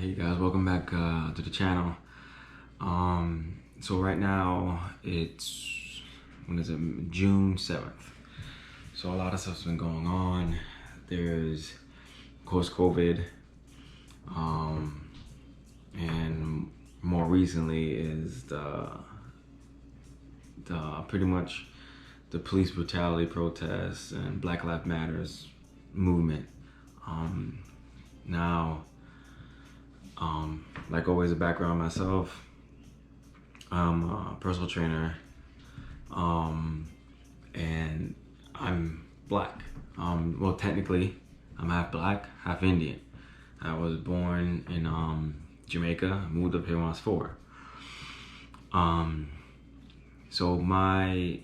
Hey guys, welcome back to the channel. So right now it's, when is it, June 7th. So a lot of stuff's been going on. There's, of course, COVID, and more recently is the pretty much the police brutality protests and Black Lives Matters movement. Now, like always, a background myself. I'm a personal trainer, and I'm black. Well, technically, I'm half black, half Indian. I was born in Jamaica. Moved up here when I was 4. So my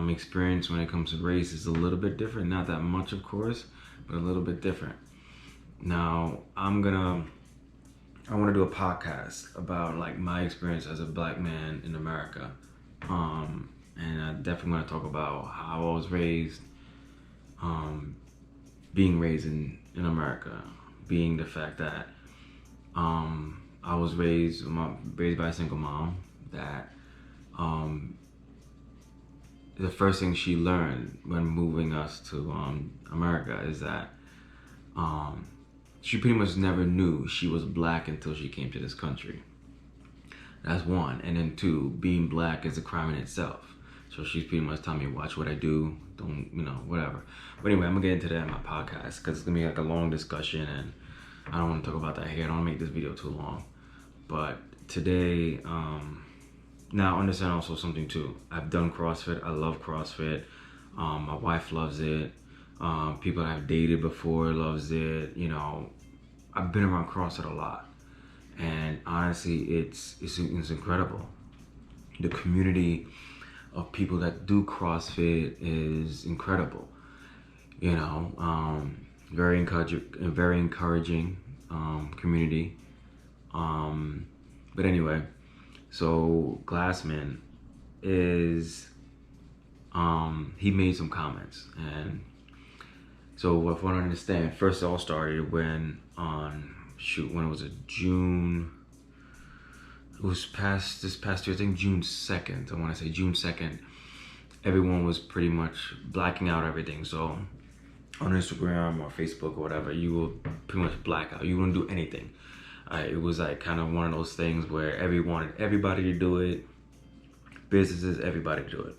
experience when it comes to race is a little bit different. Not that much, of course, but a little bit different. Now, I want to do a podcast about like my experience as a black man in America. And I definitely want to talk about how I was raised, being raised in America, being the fact that I was raised by a single mom that the first thing she learned when moving us to America is that she pretty much never knew she was black until she came to this country. That's one. And then 2, being black is a crime in itself. So she's pretty much telling me, watch what I do, don't, whatever. But anyway, I'm gonna get into that in my podcast because it's gonna be like a long discussion and I don't want to talk about that here. I don't want to make this video too long. But today, now understand also something too. I've done CrossFit. I love CrossFit. My wife loves it. People I've dated before loves it. I've been around CrossFit a lot, and honestly, it's incredible. The community of people that do CrossFit is incredible. Very encouraging community. But anyway, so Glassman is he made some comments, and so if I want to understand, first it all started when it was June, it was this past year, I think June 2nd, I want to say June 2nd, everyone was pretty much blacking out everything. So on Instagram or Facebook or whatever, you will pretty much black out. You wouldn't do anything. It was like kind of one of those things where everybody to do it, businesses, everybody to do it.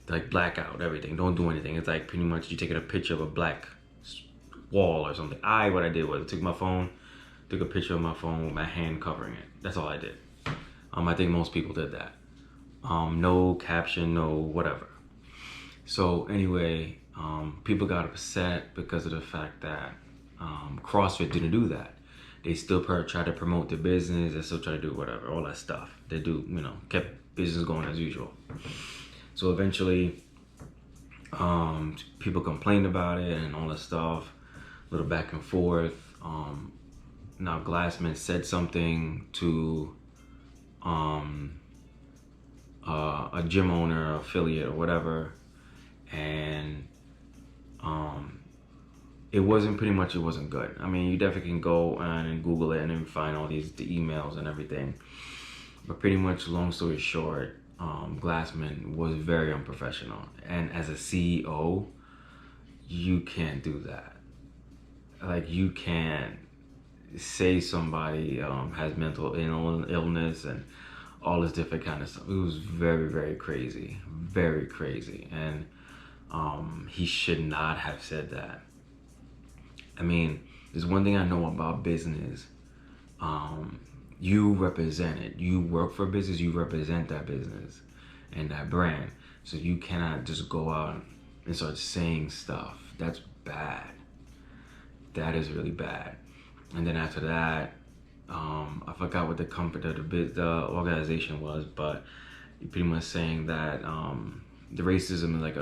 Like black out everything, don't do anything. It's like pretty much you taking a picture of a black wall or something. What I did was I took a picture of my phone with my hand covering it. That's all I did. I think most people did that. No caption, no whatever. So anyway, people got upset because of the fact that CrossFit didn't do that. They still try to promote the business. They still try to do whatever, all that stuff. They do, kept business going as usual. So eventually, people complained about it and all that stuff, a little back and forth. Now Glassman said something to a gym owner, affiliate, or whatever, and it wasn't good. I mean, you definitely can go and Google it and then find all the emails and everything. But pretty much, long story short, Glassman was very unprofessional, and as a CEO, you can't do that. Like, you can't say somebody has mental illness and all this different kind of stuff. It was very, very crazy, and he should not have said that. I mean, there's one thing I know about business. You represent it. You work for a business, you represent that business and that brand. So you cannot just go out and start saying stuff. That's bad. That is really bad. And then after that, I forgot what the company, the organization was, but you're pretty much saying that the racism is like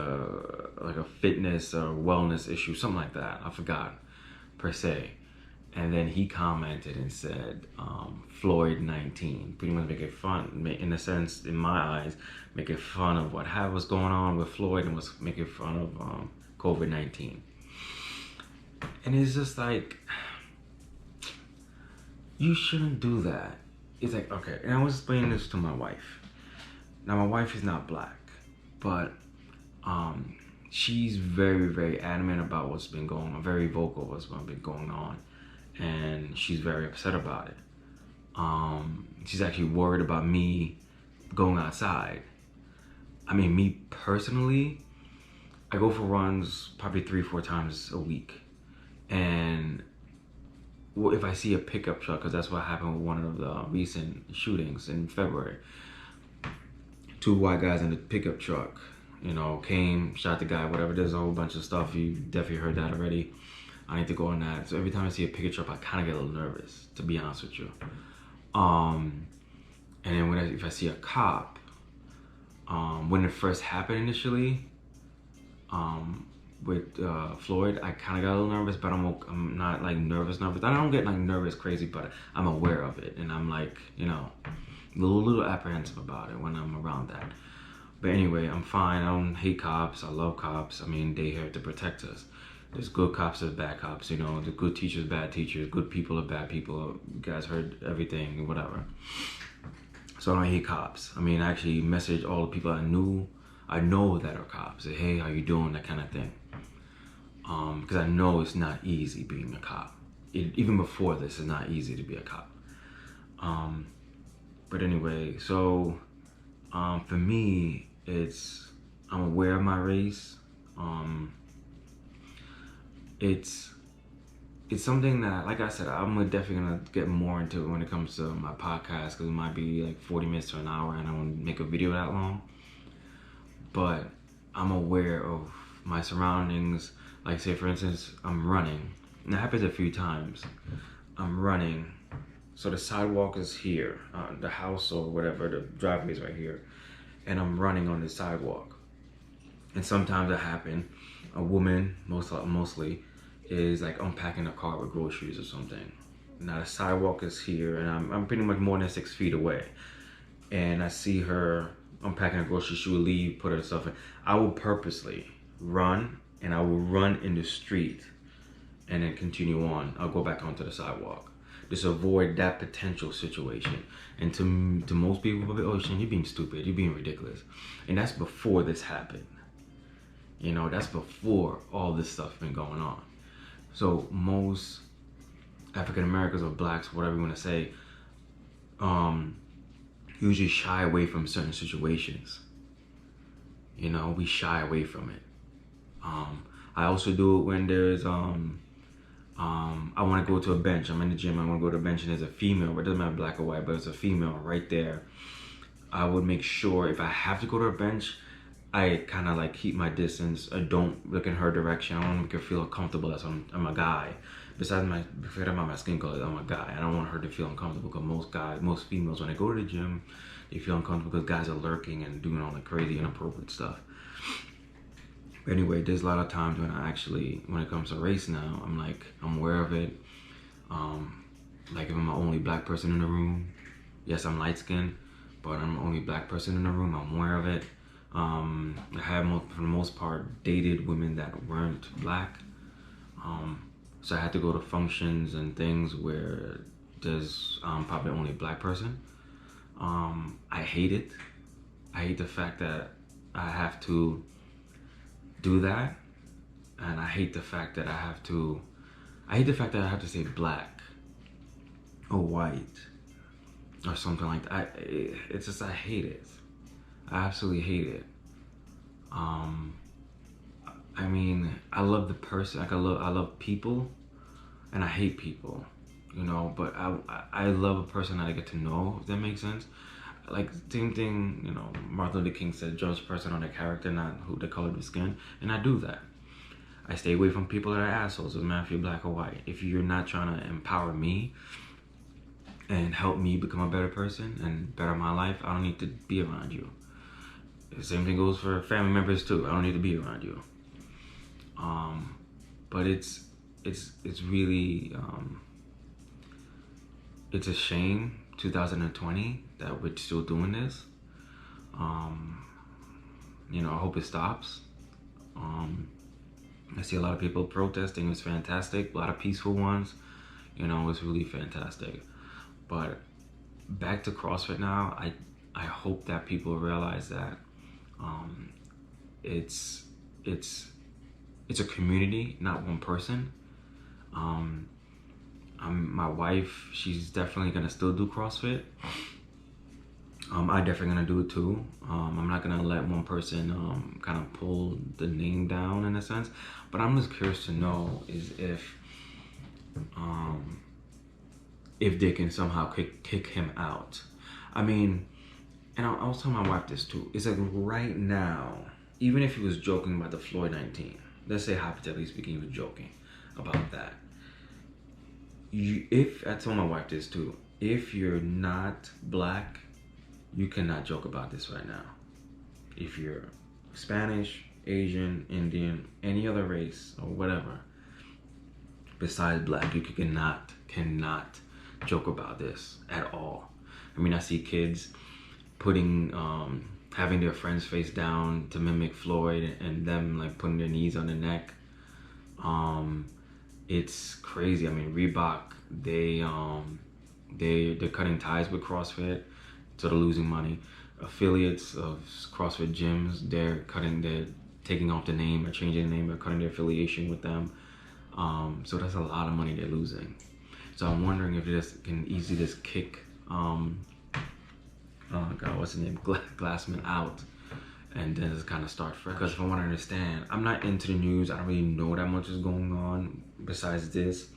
a fitness or wellness issue, something like that. I forgot per se. And then he commented and said, Floyd 19, pretty much making fun, in a sense, in my eyes, making fun of what was going on with Floyd, and was making fun of COVID-19. And it's just like, you shouldn't do that. It's like, okay, and I was explaining this to my wife. Now, my wife is not black, but um, she's very, very adamant about what's been going on, very vocal what's been going on, and she's very upset about it. She's actually worried about me going outside. I mean, me personally, I go for runs probably 3-4 times a week, and if I see a pickup truck, because that's what happened with one of the recent shootings in February. 2 white guys in the pickup truck, you know, came, shot the guy, whatever. There's a whole bunch of stuff. You definitely heard that already. I need to go on that. So every time I see a pickup truck, I kind of get a little nervous, to be honest with you. And then if I see a cop, when it first happened initially, with Floyd, I kind of got a little nervous, but I'm not like nervous. I don't get like nervous crazy, but I'm aware of it, and I'm like, you know, a little apprehensive about it when I'm around that. But anyway, I'm fine. I don't hate cops. I love cops. I mean, they're here to protect us. There's good cops, there's bad cops, you know. The good teachers, bad teachers. Good people are bad people. You guys heard everything, whatever. So I don't hate cops. I mean, I actually message all the people I know that are cops. Say, hey, how you doing? That kind of thing. Because I know it's not easy being a cop. Even before this, it's not easy to be a cop. But anyway, so for me, I'm aware of my race. It's something that, like I said, I'm definitely gonna get more into it when it comes to my podcast, because it might be like 40 minutes to an hour, and I won't make a video that long. But I'm aware of my surroundings. Like, say for instance, I'm running, and it happens a few times. I'm running, so the sidewalk is here, the house or whatever, the driveway is right here, and I'm running on the sidewalk. And sometimes it happen, a woman, mostly, is like unpacking a car with groceries or something. Now the sidewalk is here, and I'm pretty much more than 6 feet away, and I see her unpacking her groceries. She will leave, put her stuff in. I will purposely run, and I will run in the street and then continue on. I'll go back onto the sidewalk. Just avoid that potential situation. And to most people, oh, Shane, you're being stupid, you're being ridiculous. And that's before this happened. You know, that's before all this stuff been going on. So most African Americans or blacks, whatever you want to say, usually shy away from certain situations. You know, we shy away from it. I also do it when there's I want to go to a bench. I'm in the gym. I want to go to a bench, and there's a female. But it doesn't matter black or white, but it's a female right there. I would make sure if I have to go to a bench, I kind of like keep my distance. I don't look in her direction. I don't want to make her feel uncomfortable. That's why I'm a guy. Besides forget about my skin color, I'm a guy. I don't want her to feel uncomfortable, because most females, when they go to the gym, they feel uncomfortable because guys are lurking and doing all the crazy, inappropriate stuff. Anyway, there's a lot of times when it comes to race now, I'm aware of it. Like if I'm the only black person in the room, yes, I'm light skinned, but I'm the only black person in the room, I'm aware of it. I have, for the most part, dated women that weren't black. So I had to go to functions and things where there's probably only a black person. I hate it. I hate the fact that I have to do that, and I hate the fact that I have to say black or white or something like that. It's just, I hate it. I absolutely hate it. I mean, I love the person. Like I love people, and I hate people, you know. But I love a person that I get to know, if that makes sense. Like, same thing, you know, Martin Luther King said, judge a person on their character, not who the color of their skin. And I do that. I stay away from people that are assholes, doesn't matter if you're black or white. If you're not trying to empower me and help me become a better person and better my life, I don't need to be around you. The same thing goes for family members too. I don't need to be around you. But it's really, it's a shame, 2020, that we're still doing this. You know, I hope it stops. I see a lot of people protesting. It's fantastic. A lot of peaceful ones. You know, it's really fantastic. But back to CrossFit now, I hope that people realize that it's it's it's a community, not one person. My wife, she's definitely gonna still do CrossFit. I definitely gonna do it too. I'm not gonna let one person kind of pull the name down in a sense. But I'm just curious to know is if they can somehow kick him out. I mean, and I was telling my wife this too. It's like right now, even if he was joking about the Floyd 19, let's say hypothetically speaking, he was joking about that. I told my wife this too, if you're not black, you cannot joke about this right now. If you're Spanish, Asian, Indian, any other race or whatever, besides black, you cannot joke about this at all. I mean, I see kids putting, having their friends face down to mimic Floyd and them like putting their knees on the neck. It's crazy. I mean, Reebok, they're cutting ties with CrossFit, so they're losing money. Affiliates of CrossFit gyms, they're taking off the name or changing the name or cutting their affiliation with them. So that's a lot of money they're losing. So I'm wondering if they can easily just kick, God, what's his name, Glassman out, and then just kind of start fresh. Because from what I understand, I'm not into the news. I don't really know that much is going on besides this.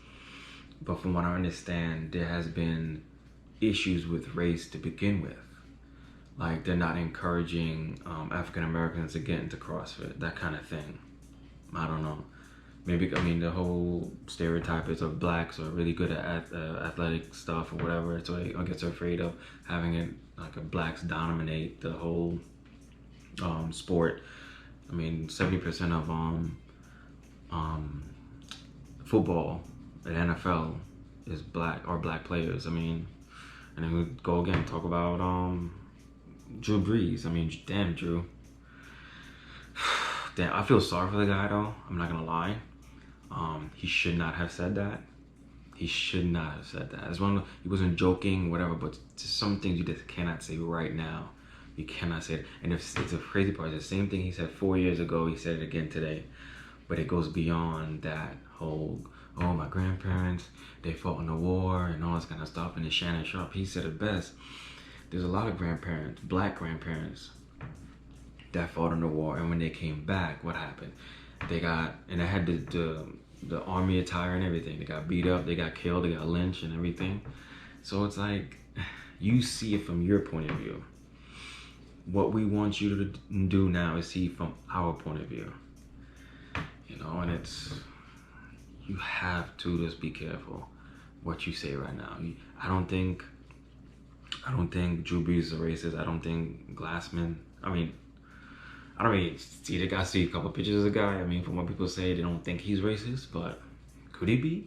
But from what I understand, there has been issues with race to begin with. Like they're not encouraging African Americans to get into CrossFit, that kind of thing. I don't know. Maybe, I mean, the whole stereotype is of blacks are really good at athletic stuff or whatever. So I guess they're afraid of having it like a blacks dominate the whole sport. I mean, 70% of football at NFL is black players. I mean, and then we go again talk about Drew Brees. I mean, damn Drew. Damn, I feel sorry for the guy though. I'm not gonna lie. He should not have said that. He should not have said that. As long as he wasn't joking, whatever. But some things you just cannot say right now. You cannot say it. And it's a crazy part. It's the same thing he said 4 years ago. He said it again today. But it goes beyond that whole, oh, my grandparents, they fought in the war and all this kind of stuff. And then Shannon Sharp, he said it best. There's a lot of grandparents, black grandparents, that fought in the war. And when they came back, what happened? They had the army attire and everything. They got beat up, they got killed, they got lynched and everything. So it's like, you see it from your point of view. What we want you to do now is see from our point of view. You know, and you have to just be careful what you say right now. I don't think Drew Brees is a racist. I don't think Glassman, I don't really see the guy. See a couple pictures of the guy. I mean, from what people say, they don't think he's racist, but could he be?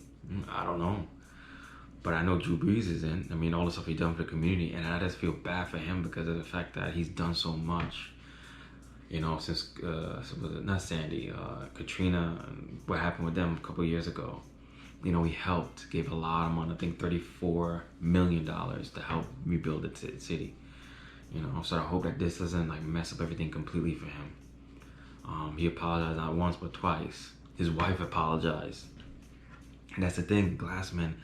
I don't know. But I know Drew Brees isn't. I mean, all the stuff he's done for the community, and I just feel bad for him because of the fact that he's done so much. You know, since not Sandy, Katrina, what happened with them a couple of years ago. You know, he gave a lot of money. I think $34 million to help rebuild the city. You know, so I hope that this doesn't like mess up everything completely for him. He apologized not once but twice. His wife apologized, and that's the thing. Glassman,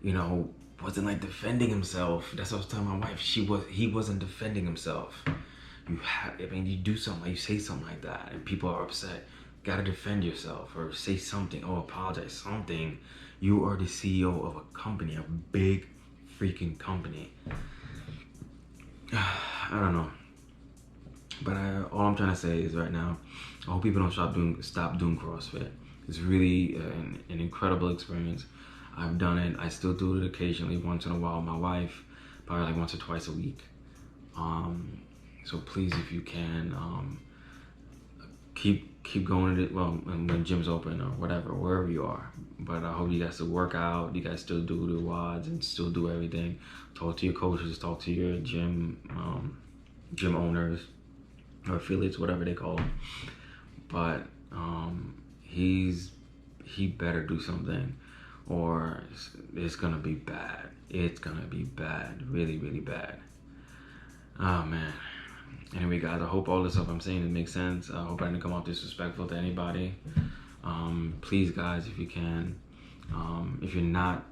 you know, wasn't like defending himself. That's what I was telling my wife. He wasn't defending himself. You do something, like you say something like that, and people are upset. Gotta defend yourself or say something. Oh, apologize, something. You are the CEO of a company, a big freaking company. I don't know, but all I'm trying to say is right now, I hope people don't stop doing CrossFit. It's really an incredible experience. I've done it. I still do it occasionally, once in a while. My wife, probably like once or twice a week. So please, if you can, keep going to it. Well, when gym's open or whatever, wherever you are. But I hope you guys still work out. You guys still do the WODs and still do everything. Talk to your coaches. Talk to your gym owners or affiliates, whatever they call them. But he better do something, or it's gonna be bad. It's gonna be bad, really, really bad. Oh man. Anyway, guys, I hope all the stuff I'm saying it makes sense. I hope I didn't come off disrespectful to anybody. Please, guys, if you can, if you're not,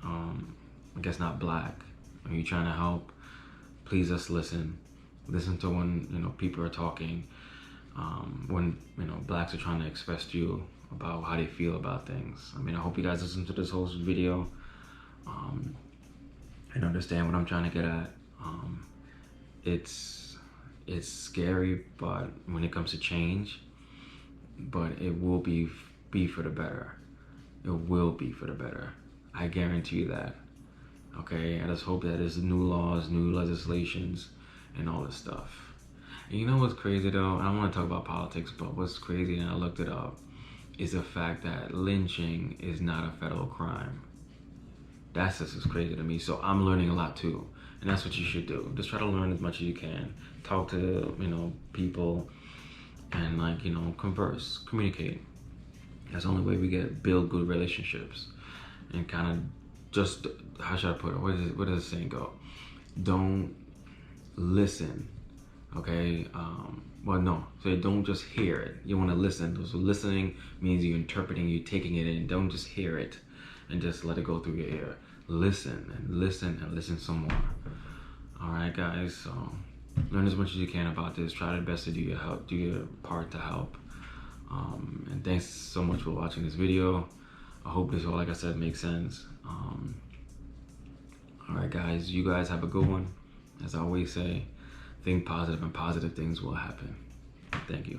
I guess not black, and you're trying to help, please just listen. Listen to when people are talking. When blacks are trying to express to you about how they feel about things. I mean, I hope you guys listen to this whole video and understand what I'm trying to get at. It's scary, but when it comes to change, but it will be for the better. It will be for the better. I guarantee you that. Okay, I just hope that there's new laws, new legislations, and all this stuff. And you know what's crazy though? I don't want to talk about politics, but what's crazy, and I looked it up, is the fact that lynching is not a federal crime. That's just as crazy to me. So I'm learning a lot too. And that's what you should do. Just try to learn as much as you can. Talk to, people and converse, communicate. That's the only way we build good relationships. And kind of just, how should I put it? Where does the saying go? Don't listen, okay? Well, no, so don't just hear it. You want to listen. So listening means you're interpreting, you're taking it in. Don't just hear it and just let it go through your ear. Listen and listen and listen some more. All right, guys. So learn as much as you can about this. Try your best to do your part to help. And thanks so much for watching this video. I hope this all, like I said, makes sense. All right, guys. You guys have a good one. As I always say, think positive, and positive things will happen. Thank you.